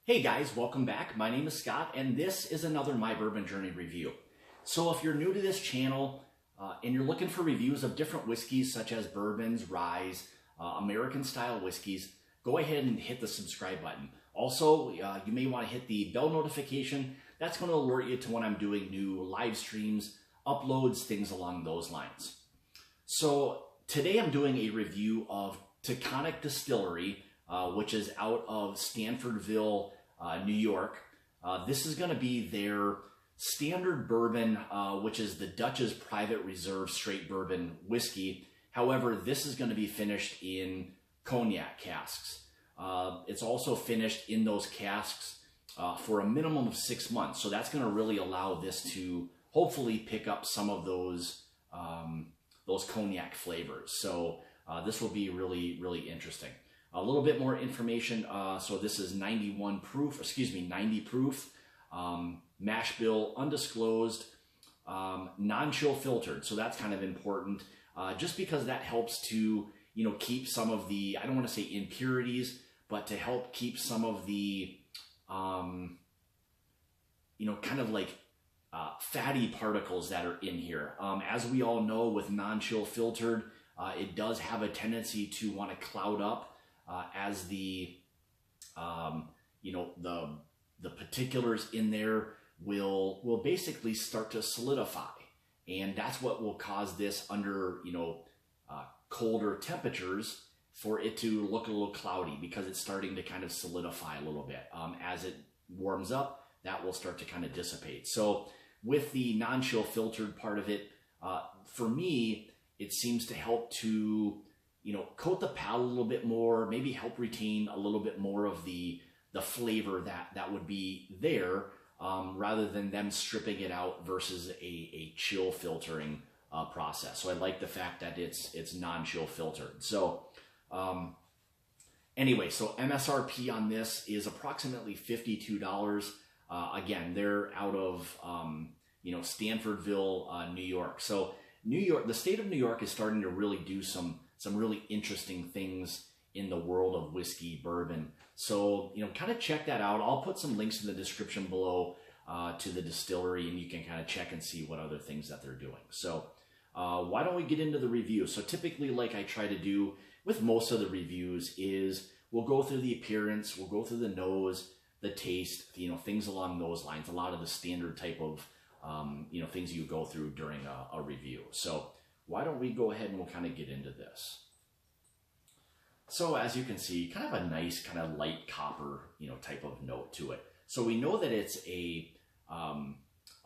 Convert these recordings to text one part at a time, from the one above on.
Hey guys, welcome back. My name is Scott, and this is another My Bourbon Journey review. So if you're new to this channel and you're looking for reviews of different whiskeys such as bourbons, ryes, American-style whiskeys, go ahead and hit the subscribe button. Also, you may want to hit the bell notification. That's going to alert you to when I'm doing new live streams, uploads, things along those lines. So today I'm doing a review of Taconic Distillery, which is out of Stanfordville, New York. This is going to be their standard bourbon, which is the Dutchess Private Reserve Straight Bourbon Whiskey. However, this is going to be finished in Cognac Casks. It's also finished in those casks for a minimum of 6 months. So that's going to really allow this to hopefully pick up some of those cognac flavors. So this will be really, really interesting. A little bit more information. So this is 90 proof, MASHBILL, Undisclosed, non-chill filtered. So that's kind of important, just because that helps to, keep some of the, I don't want to say impurities, but to help keep some of the, kind of like fatty particles that are in here. As we all know, with non-chill filtered, it does have a tendency to want to cloud up. As the the particulars in there will basically start to solidify, and that's what will cause this under colder temperatures for it to look a little cloudy, because it's starting to kind of solidify a little bit. As it warms up, that will start to kind of dissipate. So with the non-chill filtered part of it, for me, it seems to help to coat the palate a little bit more, maybe help retain a little bit more of the flavor that would be there, rather than them stripping it out versus a chill filtering process. So I like the fact that it's non-chill filtered. So anyway, so MSRP on this is approximately $52. Again, they're out of Stanfordville, New York. So New York, the state of New York is starting to really do some really interesting things in the world of whiskey, bourbon. So, kind of check that out. I'll put some links in the description below to the distillery, and you can kind of check and see what other things that they're doing. So why don't we get into the review? So typically, like I try to do with most of the reviews, is we'll go through the appearance, we'll go through the nose, the taste, things along those lines. A lot of the standard type of, things you go through during a review. So why don't we go ahead and we'll kind of get into this. So as you can see, kind of a nice kind of light copper, type of note to it. So we know that it's a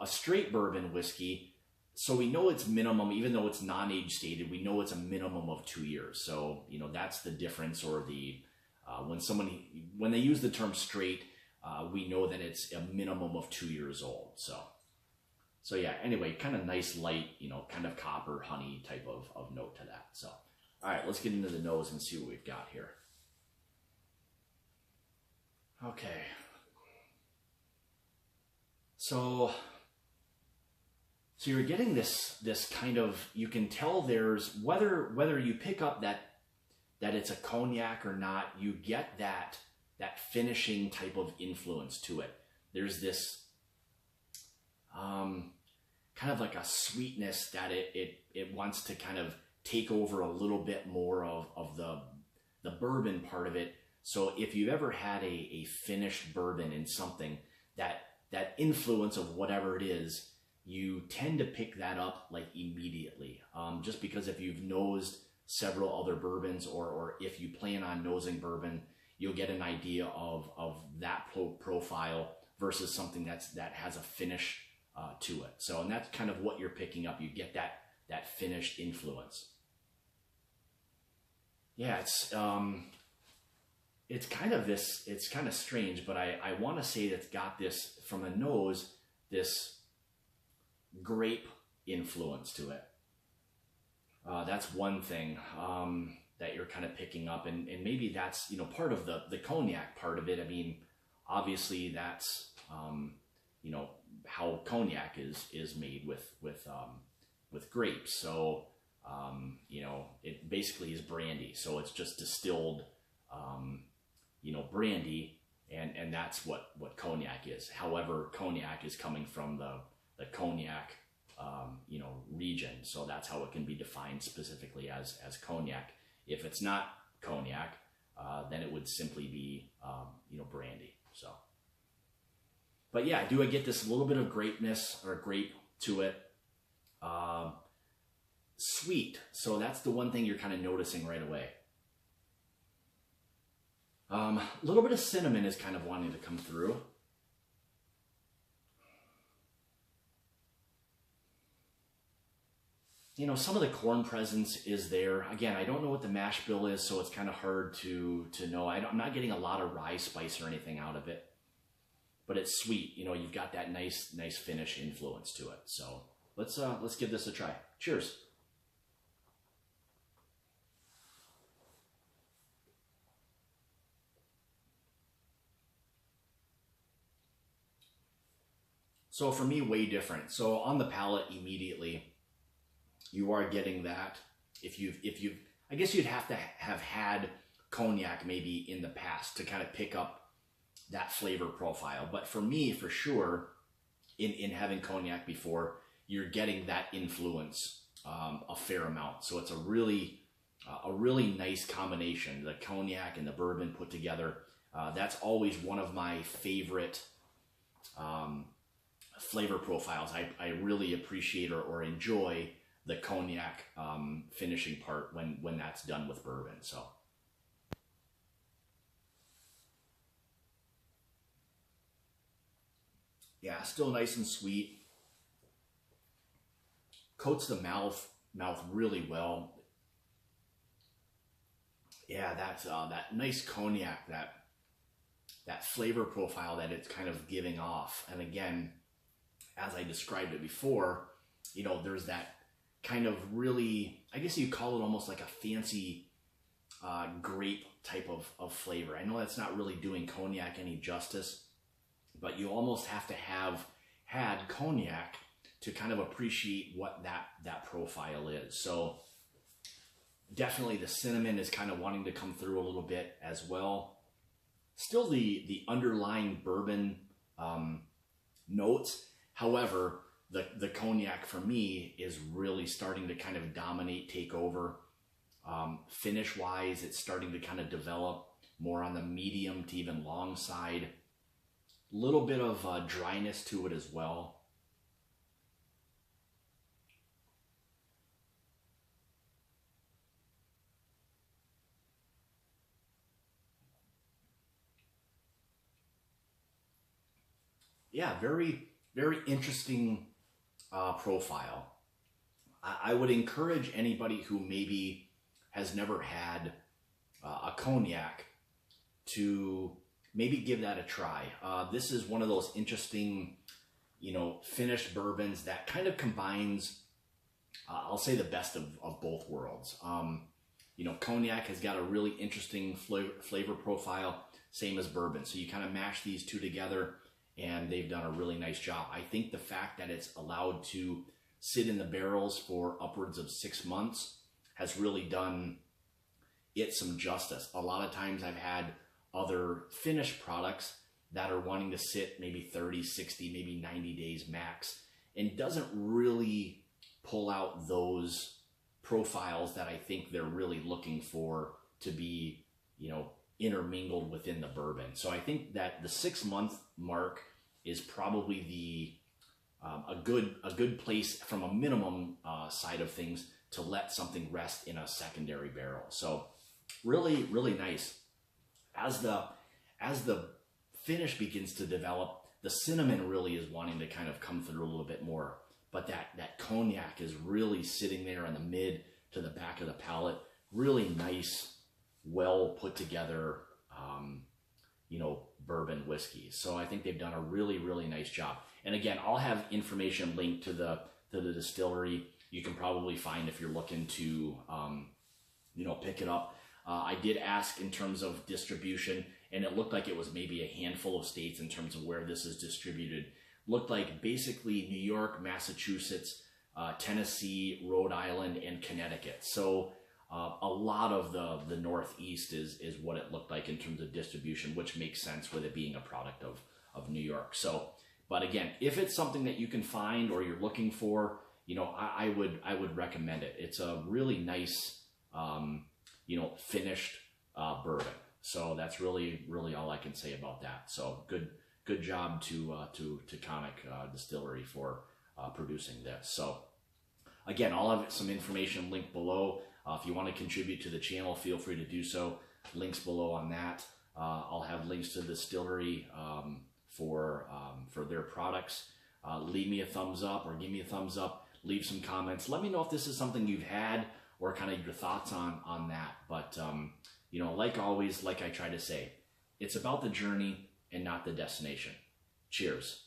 straight bourbon whiskey. So we know it's minimum, even though it's non-age stated, we know it's a minimum of 2 years. So, that's the difference, or the, when they use the term straight, we know that it's a minimum of 2 years old. So yeah, anyway, kind of nice light, kind of copper, honey type of note to that. So, all right, let's get into the nose and see what we've got here. Okay. So you're getting this kind of, you can tell there's, whether you pick up that it's a cognac or not, you get that finishing type of influence to it. There's this kind of like a sweetness that it wants to kind of take over a little bit more of the bourbon part of it. So if you've ever had a finished bourbon in something, that influence of whatever it is, you tend to pick that up like immediately. Just because if you've nosed several other bourbons, or if you plan on nosing bourbon, you'll get an idea of that profile versus something that has a finish to it. So, and that's kind of what you're picking up. You get that finished influence. Yeah, it's kind of this, it's kind of strange, but I want to say that it's got this, from the nose, this grape influence to it. That's one thing that you're kind of picking up, and maybe that's, part of the cognac part of it. I mean, obviously that's, how cognac is made with grapes. So, it basically is brandy. So it's just distilled, brandy, and that's what cognac is. However, cognac is coming from the cognac region, so that's how it can be defined specifically as cognac. If it's not cognac, then it would simply be brandy. So, but yeah, I get this little bit of grapeness or grape to it. Sweet, so that's the one thing you're kind of noticing right away. A little bit of cinnamon is kind of wanting to come through. Some of the corn presence is there. Again, I don't know what the mash bill is, so it's kind of hard to know. I'm not getting a lot of rye spice or anything out of it, but it's sweet. You've got that nice finish influence to it. So let's give this a try. Cheers. So for me, way different. So on the palate immediately, you are getting that. I guess you'd have to have had cognac maybe in the past to kind of pick up that flavor profile. But for me, for sure, in having cognac before, you're getting that influence a fair amount. So it's a really nice combination. The cognac and the bourbon put together. That's always one of my favorite flavor profiles. I really appreciate or enjoy the cognac finishing part when that's done with bourbon. So yeah, still nice and sweet. Coats the mouth really well. Yeah, that's that nice cognac, that flavor profile that it's kind of giving off. And again, as I described it before, there's that kind of really, I guess you call it almost like a fancy grape type of flavor. I know that's not really doing cognac any justice, but you almost have to have had cognac to kind of appreciate what that profile is. So definitely the cinnamon is kind of wanting to come through a little bit as well. Still the underlying bourbon notes. However, the cognac for me is really starting to kind of dominate, take over. Finish wise, it's starting to kind of develop more on the medium to even long side. Little bit of dryness to it as well. Yeah, very interesting profile. I would encourage anybody who maybe has never had a cognac to maybe give that a try. This is one of those interesting, finished bourbons that kind of combines, I'll say, the best of both worlds. Cognac has got a really interesting flavor profile, same as bourbon. So you kind of mash these two together, and they've done a really nice job. I think the fact that it's allowed to sit in the barrels for upwards of 6 months has really done it some justice. A lot of times I've had other finished products that are wanting to sit maybe 30, 60, maybe 90 days max, and doesn't really pull out those profiles that I think they're really looking for to be, intermingled within the bourbon. So I think that the 6 month mark is probably a good place from a minimum side of things to let something rest in a secondary barrel. So really nice. As the finish begins to develop, the cinnamon really is wanting to kind of come through a little bit more, but that cognac is really sitting there in the mid to the back of the palate. Really nice, well put together, bourbon whiskey. So I think they've done a really nice job. And again, I'll have information linked to the distillery. You can probably find if you're looking to, pick it up. I did ask in terms of distribution, and it looked like it was maybe a handful of states in terms of where this is distributed. Looked like basically New York, Massachusetts, Tennessee, Rhode Island, and Connecticut. So A lot of the Northeast is what it looked like in terms of distribution, which makes sense with it being a product of New York. So, but again, if it's something that you can find or you're looking for, you know, I would recommend it. It's a really nice, you know, finished bourbon. So that's really all I can say about that. So good job to Taconic Distillery for producing this. So again, I'll have some information linked below. If you want to contribute to the channel, feel free to do so. Links below on that. I'll have links to the distillery for their products. Leave me a thumbs up or give me a thumbs up. Leave some comments. Let me know if this is something you've had or kind of your thoughts on that. But you know, like always, like I try to say, it's about the journey and not the destination. Cheers.